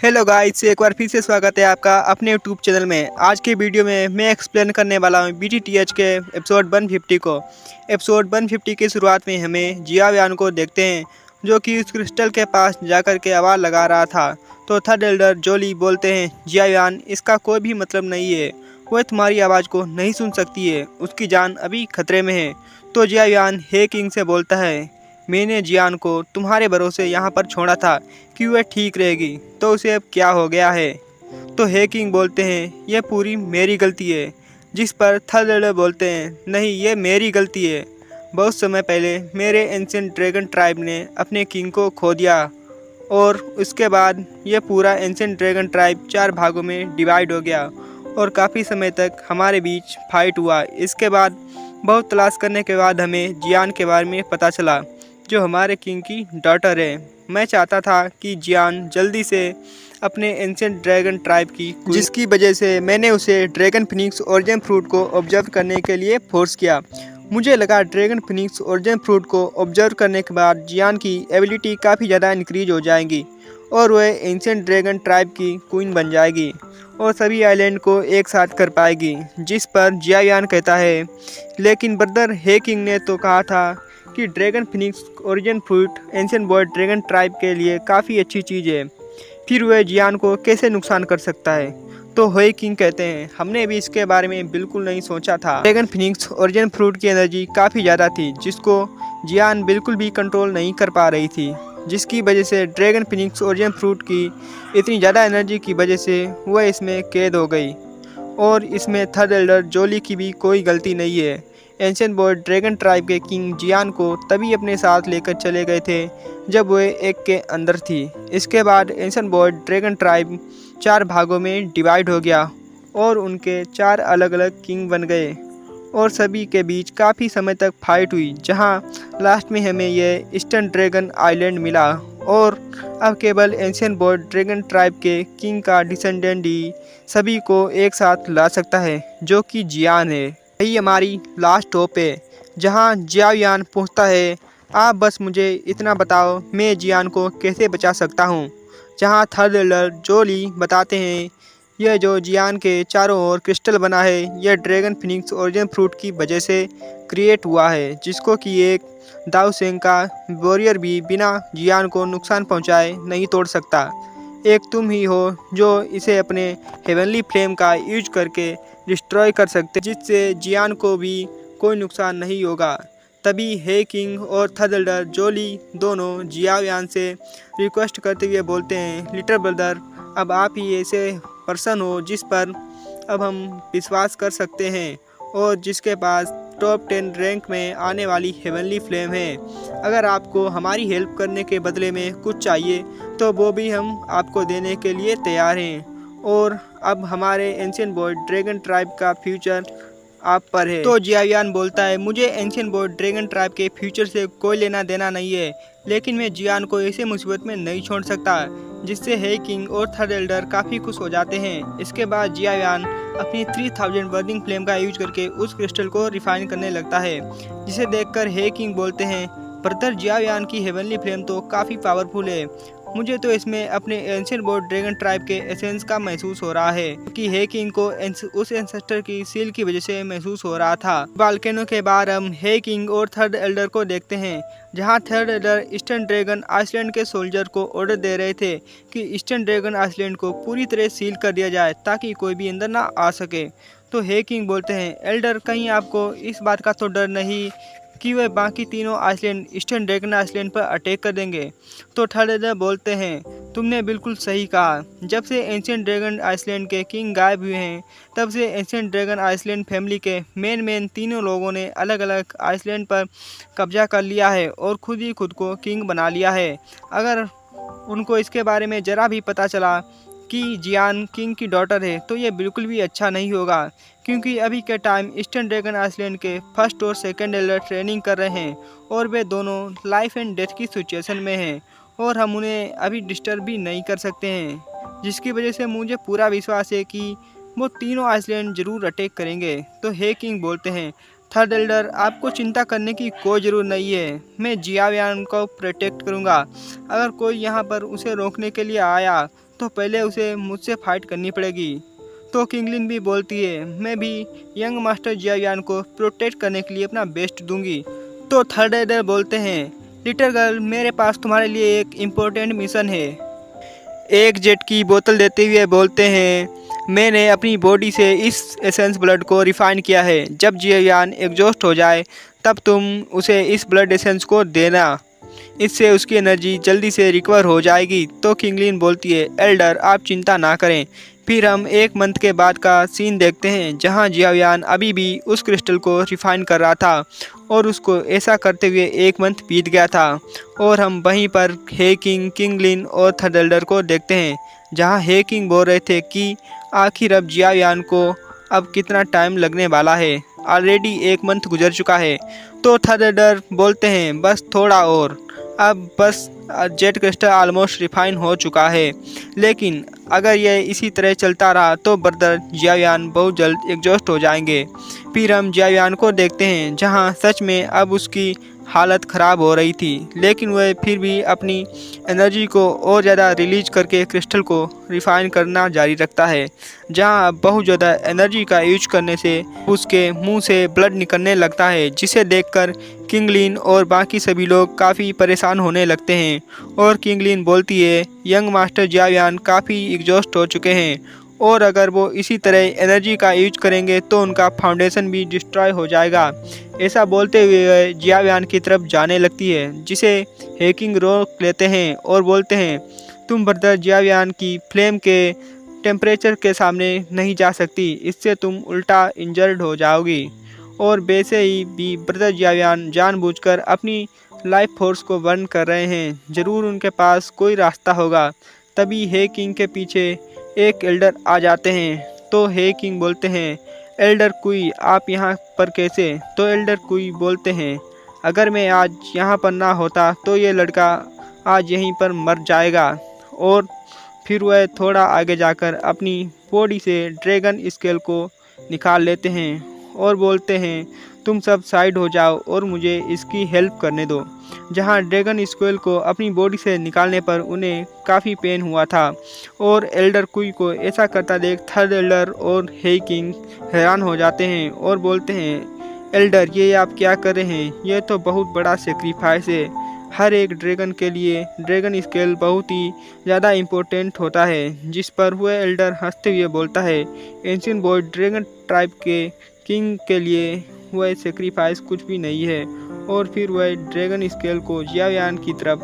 Hello guys, एक बार फिर से स्वागत है आपका अपने यूट्यूब चैनल में। आज के वीडियो में मैं एक्सप्लेन करने वाला हूँ BTTH के एपिसोड 150 को। एपिसोड 150 की शुरुआत में हमें जियाव्यान को देखते हैं, जो कि उस क्रिस्टल के पास जाकर के आवाज़ लगा रहा था। तो थर्ड एल्डर जोली बोलते हैं, जियाव्यान, इसका कोई भी मतलब नहीं है, वह तुम्हारी आवाज़ को नहीं सुन सकती है, उसकी जान अभी खतरे में है। तो जियाव्यान हे किंग से बोलता है, मैंने जियान को तुम्हारे भरोसे यहाँ पर छोड़ा था कि वह ठीक रहेगी, तो उसे अब क्या हो गया है। तो हे किंग बोलते हैं, यह पूरी मेरी गलती है। जिस पर थर्ड एल्डर बोलते हैं, नहीं, ये मेरी गलती है। बहुत समय पहले मेरे एंशिएंट ड्रैगन ट्राइब ने अपने किंग को खो दिया, और उसके बाद यह पूरा एंशिएंट ड्रैगन ट्राइब 4 भागों में डिवाइड हो गया और काफ़ी समय तक हमारे बीच फाइट हुआ। इसके बाद बहुत तलाश करने के बाद हमें जियान के बारे में पता चला, जो हमारे किंग की डॉटर है। मैं चाहता था कि जियान जल्दी से अपने एंशिएंट ड्रैगन ट्राइब की, जिसकी वजह से मैंने उसे ड्रैगन फिनिक्स ओरिजिन फ्रूट को ऑब्जर्व करने के लिए फोर्स किया। मुझे लगा ड्रैगन फिनिक्स ओरिजिन फ्रूट को ऑब्जर्व करने के बाद जियान की एबिलिटी काफ़ी ज़्यादा इंक्रीज हो जाएगी और वह एंशिएंट ड्रैगन ट्राइब की क्वीन बन जाएगी और सभी आइलैंड को एक साथ कर पाएगी। जिस पर जियान कहता है, लेकिन ब्रदर, हे किंग ने तो कहा था कि dragon Phoenix origin fruit ancient boy dragon tribe के लिए काफ़ी अच्छी चीज़ है, फिर वह जियान को कैसे नुकसान कर सकता है। तो हे किंग कहते हैं, हमने भी इसके बारे में बिल्कुल नहीं सोचा था। ड्रैगन फिनिक्स ओरिजिन फ्रूट की एनर्जी काफ़ी ज़्यादा थी, जिसको जियान बिल्कुल भी कंट्रोल नहीं कर पा रही थी, जिसकी वजह से ड्रैगन फिनिक्स ओरिजिन फ्रूट की इतनी ज़्यादा एनर्जी की वजह से वह इसमें कैद हो गई। और इसमें थर्ड एल्डर जोली की भी कोई गलती नहीं है। एंशिएंट बॉय ड्रैगन ट्राइब के किंग जियान को तभी अपने साथ लेकर चले गए थे जब वह एक के अंदर थी। इसके बाद एंशिएंट बॉय ड्रैगन ट्राइब 4 भागों में डिवाइड हो गया और उनके 4 अलग अलग किंग बन गए और सभी के बीच काफ़ी समय तक फाइट हुई, जहां लास्ट में हमें यह ईस्टर्न ड्रैगन आइलैंड मिला। और अब केवल एंशिएंट बॉय ड्रैगन ट्राइब के किंग का डिसेंडेंट ही सभी को एक साथ ला सकता है, जो कि जियान है। यही हमारी लास्ट होप है। जहां जियान पूछता है, आप बस मुझे इतना बताओ, मैं जियान को कैसे बचा सकता हूं। जहां थर्ड एल्डर जोली बताते हैं, यह जो जियान के चारों ओर क्रिस्टल बना है, यह ड्रैगन फिनिक्स ओरिजिन फ्रूट की वजह से क्रिएट हुआ है, जिसको कि एक दाऊ सेंग का वॉरियर भी बिना जियान को नुकसान पहुंचाए नहीं तोड़ सकता। एक तुम ही हो जो इसे अपने हेवनली फ्लेम का यूज करके डिस्ट्रॉय कर सकते, जिससे जियान को भी कोई नुकसान नहीं होगा। तभी हे किंग और थर्ड एल्डर जोली दोनों जियान से रिक्वेस्ट करते हुए बोलते हैं, लिटिल ब्रदर, अब आप ही ऐसे पर्सन हो जिस पर अब हम विश्वास कर सकते हैं और जिसके पास टॉप 10 रैंक में आने वाली हेवनली फ्लेम है। अगर आपको हमारी हेल्प करने के बदले में कुछ चाहिए तो वो भी हम आपको देने के लिए तैयार हैं। और अब हमारे एंशिएंट बॉय ड्रैगन ट्राइब का फ्यूचर आप पर है। तो जियान बोलता है, मुझे एंशिएंट बॉय ड्रैगन ट्राइब के फ्यूचर से कोई लेना देना नहीं है, लेकिन मैं जियान को ऐसे मुसीबत में नहीं छोड़ सकता। जिससे हे किंग और थर्ड एल्डर काफ़ी खुश हो जाते हैं। इसके बाद जियान अपनी 3000 बर्निंग फ्लेम का यूज करके उस क्रिस्टल को रिफाइन करने लगता है, जिसे देखकर हे किंग बोलते हैं, ब्रदर, जियान की हेवनली फ्लेम तो काफ़ी पावरफुल है, मुझे तो इसमें अपने एंशिएंट बॉय ड्रैगन ट्राइब के एसेंस का महसूस हो रहा है, क्योंकि हे किंग को उस एंसेस्टर की सील की वजह से महसूस हो रहा था। बाल्केनो के बाद हम हे किंग और थर्ड एल्डर को देखते हैं, जहां third elder eastern dragon island के सोल्जर को ऑर्डर दे रहे थे कि ईस्टर्न ड्रैगन आइसलैंड को पूरी तरह सील कर दिया जाए ताकि कोई भी अंदर ना आ सके। तो हे किंग बोलते हैं, एल्डर, कहीं आपको इस बात का तो डर नहीं कि वह बाकी तीनों आइसलैंड ईस्टर्न ड्रैगन आइसलैंड पर अटैक कर देंगे। तो थर्ड एल्डर बोलते हैं, तुमने बिल्कुल सही कहा, जब से एंशिएंट ड्रैगन आइसलैंड के किंग गायब हुए हैं, तब से एंशिएंट ड्रैगन आइसलैंड फैमिली के मेन तीनों लोगों ने अलग अलग आइसलैंड पर कब्जा कर लिया है और खुद ही खुद को किंग बना लिया है। अगर उनको इसके बारे में ज़रा भी पता चला कि जियान किंग की डॉटर है, तो ये बिल्कुल भी अच्छा नहीं होगा, क्योंकि अभी के टाइम ईस्टर्न ड्रैगन आइसलैंड के फर्स्ट और सेकंड एल्डर ट्रेनिंग कर रहे हैं और वे दोनों लाइफ एंड डेथ की सिचुएशन में हैं और हम उन्हें अभी डिस्टर्ब भी नहीं कर सकते हैं, जिसकी वजह से मुझे पूरा विश्वास है कि वो तीनों आइसलैंड ज़रूर अटैक करेंगे। तो हे किंग बोलते हैं, थर्ड एल्डर, आपको चिंता करने की कोई ज़रूरत नहीं है, मैं जियान को प्रोटेक्ट करूंगा। अगर कोई यहाँ पर उसे रोकने के लिए आया तो पहले उसे मुझसे फाइट करनी पड़ेगी। तो किंगलिन भी बोलती है, मैं भी यंग मास्टर जियावियान को प्रोटेक्ट करने के लिए अपना बेस्ट दूंगी। तो थर्ड एडर बोलते हैं, लिटिल गर्ल, मेरे पास तुम्हारे लिए एक इम्पोर्टेंट मिशन है। एक जेट की बोतल देते हुए बोलते हैं, मैंने अपनी बॉडी से इस एसेंस ब्लड को रिफाइन किया है। जब जियावियान एग्जॉस्ट हो जाए तब तुम उसे इस ब्लड एसेंस को देना, इससे उसकी एनर्जी जल्दी से रिकवर हो जाएगी। तो किंगलिन बोलती है, एल्डर आप चिंता ना करें। फिर हम 1 मंथ के बाद का सीन देखते हैं जहां जियावियान अभी भी उस क्रिस्टल को रिफाइन कर रहा था और उसको ऐसा करते हुए 1 मंथ बीत गया था। और हम वहीं पर हे किंग, किंगलिन और थर्ड एल्डर को देखते हैं जहां हे किंग बोल रहे थे कि आखिर अब जियावियान को अब कितना टाइम लगने वाला है, ऑलरेडी 1 मंथ गुजर चुका है। तो थर्ड एल्डर बोलते हैं, बस थोड़ा और, अब बस जेट क्रिस्टल ऑलमोस्ट रिफाइन हो चुका है, लेकिन अगर यह इसी तरह चलता रहा तो ब्रदर जियावियान बहुत जल्द एग्जॉस्ट हो जाएंगे। फिर हम जियावियान को देखते हैं जहां सच में अब उसकी हालत ख़राब हो रही थी, लेकिन वह फिर भी अपनी एनर्जी को और ज़्यादा रिलीज करके क्रिस्टल को रिफाइन करना जारी रखता है। जहां अब बहुत ज़्यादा एनर्जी का यूज करने से उसके मुंह से ब्लड निकलने लगता है, जिसे देखकर किंगलिन और बाकी सभी लोग काफ़ी परेशान होने लगते हैं। और किंगलिन बोलती है, यंग मास्टर जियावियान काफ़ी एग्जॉस्ट हो चुके हैं और अगर वो इसी तरह एनर्जी का यूज करेंगे तो उनका फाउंडेशन भी डिस्ट्रॉय हो जाएगा। ऐसा बोलते हुए जियावियान की तरफ जाने लगती है, जिसे हैकिंग रोक लेते हैं और बोलते हैं, तुम ब्रदर जियावियान की फ्लेम के टेम्परेचर के सामने नहीं जा सकती, इससे तुम उल्टा इंजर्ड हो जाओगी। और वैसे ही भी ब्रदर जियावियान जानबूझकर अपनी लाइफ फोर्स को बर्न कर रहे हैं, ज़रूर उनके पास कोई रास्ता होगा। तभी हे किंग के पीछे एक एल्डर आ जाते हैं। तो हे किंग बोलते हैं, एल्डर कुई आप यहाँ पर कैसे? तो एल्डर कुई बोलते हैं, अगर मैं आज यहाँ पर ना होता तो ये लड़का आज यहीं पर मर जाएगा। और फिर वह थोड़ा आगे जाकर अपनी बॉडी से ड्रैगन स्केल को निकाल लेते हैं और बोलते हैं, तुम सब साइड हो जाओ और मुझे इसकी हेल्प करने दो। जहां ड्रैगन स्क्वेल को अपनी बॉडी से निकालने पर उन्हें काफ़ी पेन हुआ था और एल्डर कुई को ऐसा करता देख थर्ड एल्डर और हे किंग हैरान हो जाते हैं और बोलते हैं, एल्डर ये आप क्या कर रहे हैं? ये तो बहुत बड़ा सेक्रीफाइस है। हर एक ड्रैगन के लिए ड्रैगन स्केल बहुत ही ज़्यादा इम्पोर्टेंट होता है। जिस पर वह एल्डर हंसते हुए बोलता है, एंशिएंट बॉय ड्रैगन ट्राइब के किंग के लिए वह सेक्रीफाइस कुछ भी नहीं है। और फिर वह ड्रैगन स्केल को जियावियान की तरफ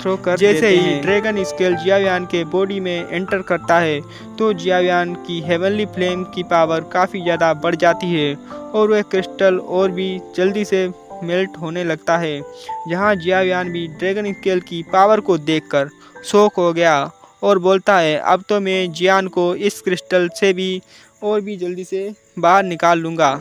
थ्रो कर जैसे ही ड्रैगन स्केल जियावियान के बॉडी में एंटर करता है तो जियावियान की हेवनली फ्लेम की पावर काफ़ी ज़्यादा बढ़ जाती है और वह क्रिस्टल और भी जल्दी से मेल्ट होने लगता है। जहां जियावियान भी ड्रैगन स्केल की पावर को देखकर शॉक हो गया और बोलता है, अब तो मैं जियान को इस क्रिस्टल से भी और भी जल्दी से बाहर निकाल लूँगा।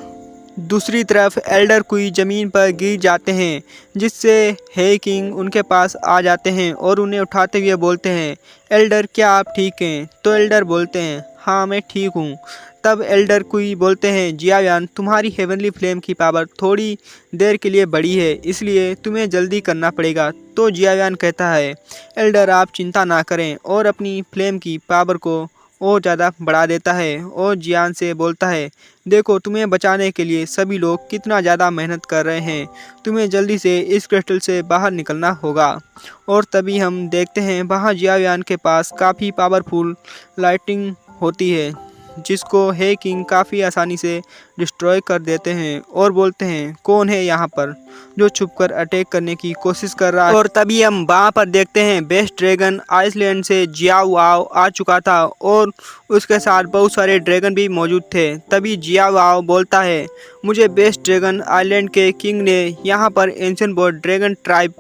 दूसरी तरफ एल्डर कुई ज़मीन पर गिर जाते हैं, जिससे हे किंग उनके पास आ जाते हैं और उन्हें उठाते हुए बोलते हैं, एल्डर क्या आप ठीक हैं? तो एल्डर बोलते हैं, हाँ मैं ठीक हूँ। तब एल्डर कुई बोलते हैं, जियावियान तुम्हारी हेवनली फ्लेम की पावर थोड़ी देर के लिए बढ़ी है, इसलिए तुम्हें जल्दी करना पड़ेगा। तो जियावियान कहता है, एल्डर आप चिंता ना करें और अपनी फ्लेम की पावर को और ज़्यादा बढ़ा देता है और जियान से बोलता है, देखो तुम्हें बचाने के लिए सभी लोग कितना ज़्यादा मेहनत कर रहे हैं, तुम्हें जल्दी से इस क्रिस्टल से बाहर निकलना होगा। और तभी हम देखते हैं वहाँ जियावियान के पास काफ़ी पावरफुल लाइटिंग होती है, जिसको हे किंग काफ़ी आसानी से डिस्ट्रॉय कर देते हैं और बोलते हैं, कौन है यहाँ पर जो छुपकर अटैक करने की कोशिश कर रहा है। और तभी हम वहाँ पर देखते हैं बेस्ट ड्रैगन आइसलैंड से जियाओ आ चुका था और उसके साथ बहुत सारे ड्रैगन भी मौजूद थे। तभी जियाओ बोलता है, मुझे बेस्ट ड्रैगन आइलैंड के किंग ने यहाँ पर एंशिएंट बॉय ड्रैगन ट्राइब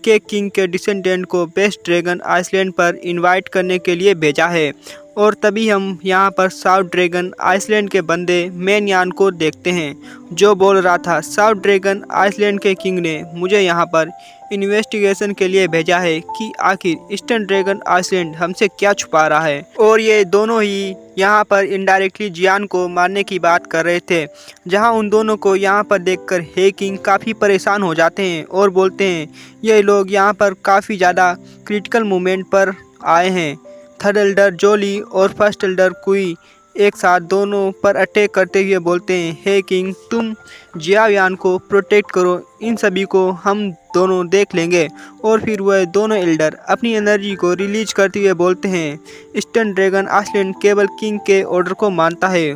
के किंग के डिसेंडेंट को बेस्ट ड्रैगन आइसलैंड पर इनवाइट करने के लिए भेजा है। और तभी हम यहाँ पर साउथ ड्रैगन आइसलैंड के बंदे मैनयान को देखते हैं, जो बोल रहा था, साउथ ड्रैगन आइसलैंड के किंग ने मुझे यहाँ पर इन्वेस्टिगेशन के लिए भेजा है कि आखिर ईस्टर्न ड्रैगन आइसलैंड हमसे क्या छुपा रहा है। और ये दोनों ही यहाँ पर इनडायरेक्टली जियान को मारने की बात कर रहे थे। जहाँ उन दोनों को यहाँ पर देखकर हे किंग काफ़ी परेशान हो जाते हैं और बोलते हैं, ये लोग यहाँ पर काफ़ी ज़्यादा क्रिटिकल मोमेंट पर आए हैं, थर्ड एल्डर जोली और फर्स्ट एल्डर कुई एक साथ दोनों पर अटैक करते हुए बोलते हैं, हे किंग, तुम जियावियान को प्रोटेक्ट करो, इन सभी को हम दोनों देख लेंगे। और फिर वह दोनों एल्डर अपनी एनर्जी को रिलीज करते हुए बोलते हैं, ईस्टर्न ड्रैगन आइसलैंड केवल किंग के ऑर्डर को मानता है।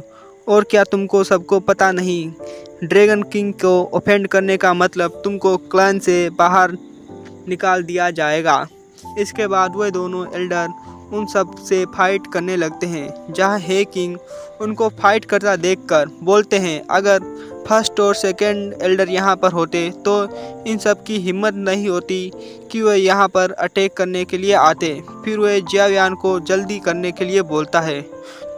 और क्या तुमको सबको पता नहीं, ड्रैगन किंग को ऑफेंड करने का मतलब तुमको क्लैन से बाहर निकाल दिया जाएगा। इसके बाद वह दोनों एल्डर उन सब से फाइट करने लगते हैं, जहां हे किंग उनको फाइट करता देखकर बोलते हैं, अगर फर्स्ट और सेकंड एल्डर यहां पर होते तो इन सब की हिम्मत नहीं होती कि वह यहां पर अटैक करने के लिए आते। फिर वह जियावियान को जल्दी करने के लिए बोलता है,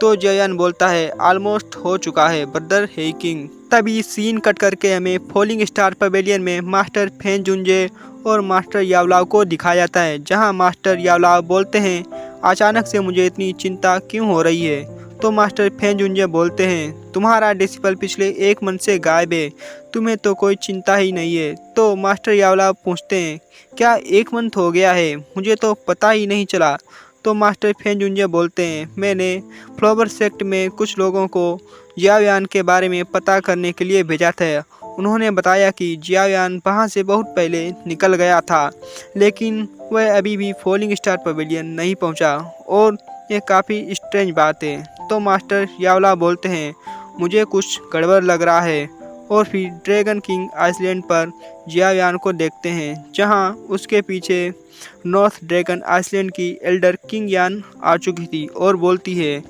तो जियावियान बोलता है, ऑलमोस्ट हो चुका है ब्रदर हे किंग। तभी सीन कट करके हमें फॉलिंग स्टार पवेलियन में मास्टर फेन जुंजे और मास्टर यावलाव को दिखाया जाता है, जहां मास्टर यावलाव बोलते हैं, अचानक से मुझे इतनी चिंता क्यों हो रही है। तो मास्टर फेन जुंजे बोलते हैं, तुम्हारा डिसिपल पिछले 1 मंथ से गायब है, तुम्हें तो कोई चिंता ही नहीं है। तो मास्टर यावलाव पूछते हैं, क्या 1 मंथ हो गया है, मुझे तो पता ही नहीं चला। तो मास्टर फेन जुंजे बोलते हैं, मैंने फ्लावर सेक्ट में कुछ लोगों को जियावियान के बारे में पता करने के लिए भेजा था। उन्होंने बताया कि जियावियान वहाँ से बहुत पहले निकल गया था, लेकिन वह अभी भी फॉलिंग स्टार पवेलियन नहीं पहुँचा, और ये काफ़ी स्ट्रेंज बात है। तो मास्टर यावला बोलते हैं, मुझे कुछ गड़बड़ लग रहा है। और फिर ड्रैगन किंग आइसलैंड पर जियावियान को देखते हैं, जहाँ उसके पीछे नॉर्थ ड्रैगन आइसलैंड की एल्डर किंग यान आ चुकी थी और बोलती है,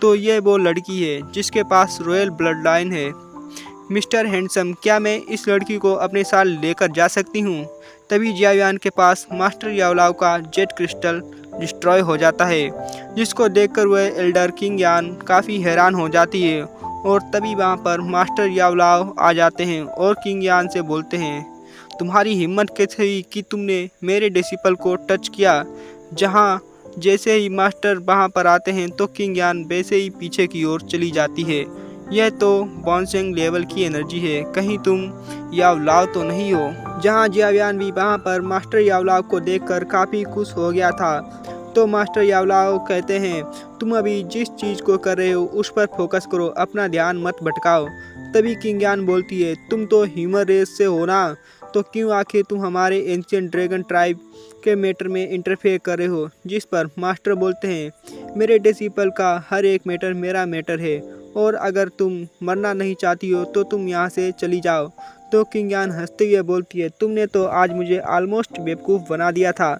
तो ये वो लड़की है जिसके पास रॉयल ब्लड लाइन है। मिस्टर हैंडसम, क्या मैं इस लड़की को अपने साथ लेकर जा सकती हूँ? तभी जियावियान के पास मास्टर यावलाव का जेट क्रिस्टल डिस्ट्रॉय हो जाता है, जिसको देखकर वह एल्डर किंग यान काफ़ी हैरान हो जाती है। और तभी वहाँ पर मास्टर यावलाव आ जाते हैं और किंग यान से बोलते हैं, तुम्हारी हिम्मत कैसे हुई कि तुमने मेरे डिसिपल को टच किया। जहाँ जैसे ही मास्टर वहाँ पर आते हैं तो किंग यान वैसे ही पीछे की ओर चली जाती है। यह तो बॉन्सिंग लेवल की एनर्जी है, कहीं तुम यावलाव तो नहीं हो। जहाँ जियावियान भी वहाँ पर मास्टर यावलाव को देखकर काफ़ी खुश हो गया था। तो मास्टर यावलाव कहते हैं, तुम अभी जिस चीज़ को कर रहे हो उस पर फोकस करो, अपना ध्यान मत भटकाओ। तभी किंग यान बोलती है, तुम तो ह्यूमन रेस से हो ना, तो क्यों आखिर तुम हमारे एंशिएंट ड्रैगन ट्राइब के मैटर में इंटरफेयर कर रहे हो। जिस पर मास्टर बोलते हैं, मेरे डिसिपल का हर एक मैटर मेरा मैटर है, और अगर तुम मरना नहीं चाहती हो तो तुम यहाँ से चली जाओ। तो किंग यान हंसते हुए बोलती है, तुमने तो आज मुझे ऑलमोस्ट बेवकूफ़ बना दिया था।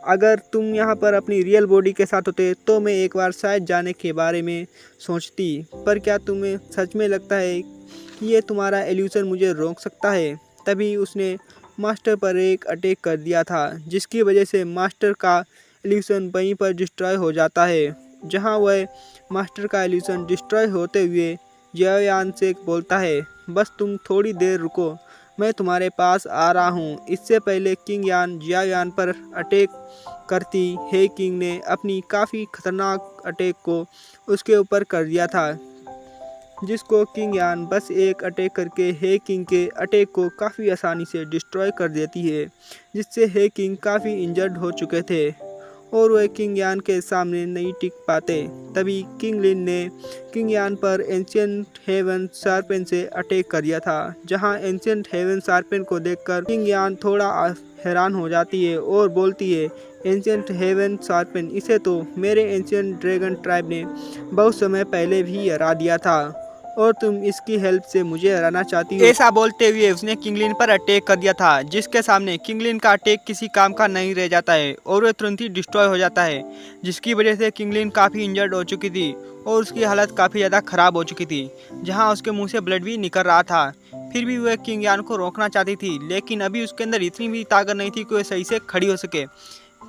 अगर तुम यहाँ पर अपनी रियल बॉडी के साथ होते तो मैं एक बार शायद जाने के बारे में सोचती, पर क्या तुम्हें सच में लगता है कि ये तुम्हारा एल्यूशन मुझे रोक सकता है। तभी उसने मास्टर पर एक अटैक कर दिया था, जिसकी वजह से मास्टर का एल्यूशन वहीं पर डिस्ट्रॉय हो जाता है। जहाँ वह मास्टर का एल्यूशन डिस्ट्रॉय होते हुए जियावियान से बोलता है, बस तुम थोड़ी देर रुको, मैं तुम्हारे पास आ रहा हूँ। इससे पहले किंग यान जियावियान पर अटैक करती, हे किंग ने अपनी काफ़ी खतरनाक अटैक को उसके ऊपर कर दिया था, जिसको किंग यान बस एक अटैक करके हे किंग के अटैक को काफ़ी आसानी से डिस्ट्रॉय कर देती है, जिससे हे किंग काफ़ी इंजर्ड हो चुके थे और वह किंग यान के सामने नहीं टिक पाते। तभी किंग लिन ने किंग यान पर एंशिएंट हेवन शार्पेन से अटैक कर दिया था, जहां एंशिएंट हेवन शार्पेन को देखकर किंग यान थोड़ा हैरान हो जाती है और बोलती है, एंशिएंट हेवन शार्पेन, इसे तो मेरे एंशिएंट ड्रैगन ट्राइब ने बहुत समय पहले भी हरा दिया था, और तुम इसकी हेल्प से मुझे हराना चाहती हो। ऐसा बोलते हुए उसने किंगलिन पर अटैक कर दिया था, जिसके सामने किंगलिन का अटैक किसी काम का नहीं रह जाता है और वह तुरंत ही डिस्ट्रॉय हो जाता है, जिसकी वजह से किंगलिन काफ़ी इंजर्ड हो चुकी थी और उसकी हालत काफ़ी ज़्यादा ख़राब हो चुकी थी, जहां उसके मुंह से ब्लड भी निकल रहा था। फिर भी वह किंग यान को रोकना चाहती थी, लेकिन अभी उसके अंदर इतनी भी ताकत नहीं थी कि वह सही से खड़ी हो सके।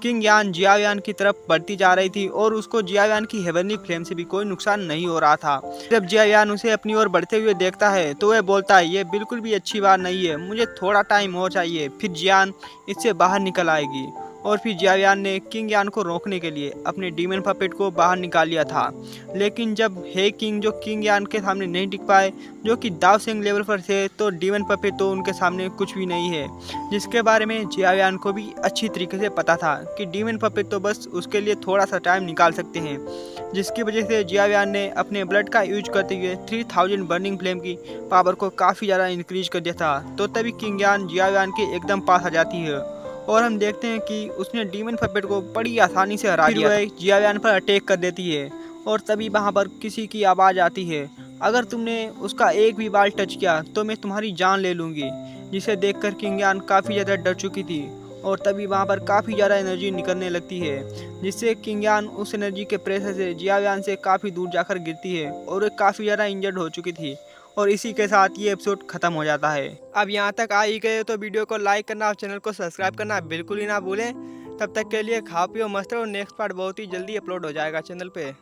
किंग यान जियावियान की तरफ बढ़ती जा रही थी और उसको जियावियान की हेवनली फ्लेम से भी कोई नुकसान नहीं हो रहा था। जब जियावियान उसे अपनी ओर बढ़ते हुए देखता है तो वह बोलता है, ये बिल्कुल भी अच्छी बात नहीं है, मुझे थोड़ा टाइम और चाहिए, फिर जियान इससे बाहर निकल आएगी। और फिर जियावियान ने किंग यान को रोकने के लिए अपने डीमन पपेट को बाहर निकाल लिया था। लेकिन जब हे किंग जो किंग यान के सामने नहीं टिक पाए, जो कि दाव सेंग लेवल पर थे, तो डीमन पपेट तो उनके सामने कुछ भी नहीं है, जिसके बारे में जियावियान को भी अच्छी तरीके से पता था कि डीमन पपेट तो बस उसके लिए थोड़ा सा टाइम निकाल सकते हैं, जिसकी वजह से जियावियान ने अपने ब्लड का यूज करते हुए 3000 बर्निंग फ्लेम की पावर को काफ़ी ज़्यादा इंक्रीज कर दिया था। तो तभी किंग यान जियावियान के एकदम पास आ जाती है और हम देखते हैं कि उसने डीमन पपेट को बड़ी आसानी से हरा दिया। फिर वह जियावियान पर अटैक कर देती है और तभी वहाँ पर किसी की आवाज़ आती है, अगर तुमने उसका एक भी बाल टच किया तो मैं तुम्हारी जान ले लूँगी। जिसे देखकर किंग यान काफ़ी ज़्यादा डर चुकी थी और तभी वहाँ पर काफ़ी ज़्यादा एनर्जी निकलने लगती है, जिससे किंग यान उस एनर्जी के प्रेशर से जियावियान से काफ़ी दूर जाकर गिरती है और वो काफ़ी ज़्यादा इंजर्ड हो चुकी थी। और इसी के साथ ये एपिसोड ख़त्म हो जाता है। अब यहाँ तक आ ही गए तो वीडियो को लाइक करना और चैनल को सब्सक्राइब करना बिल्कुल ही ना भूलें। तब तक के लिए खाओ पियो मस्त रहो, नेक्स्ट पार्ट बहुत ही जल्दी अपलोड हो जाएगा चैनल पे।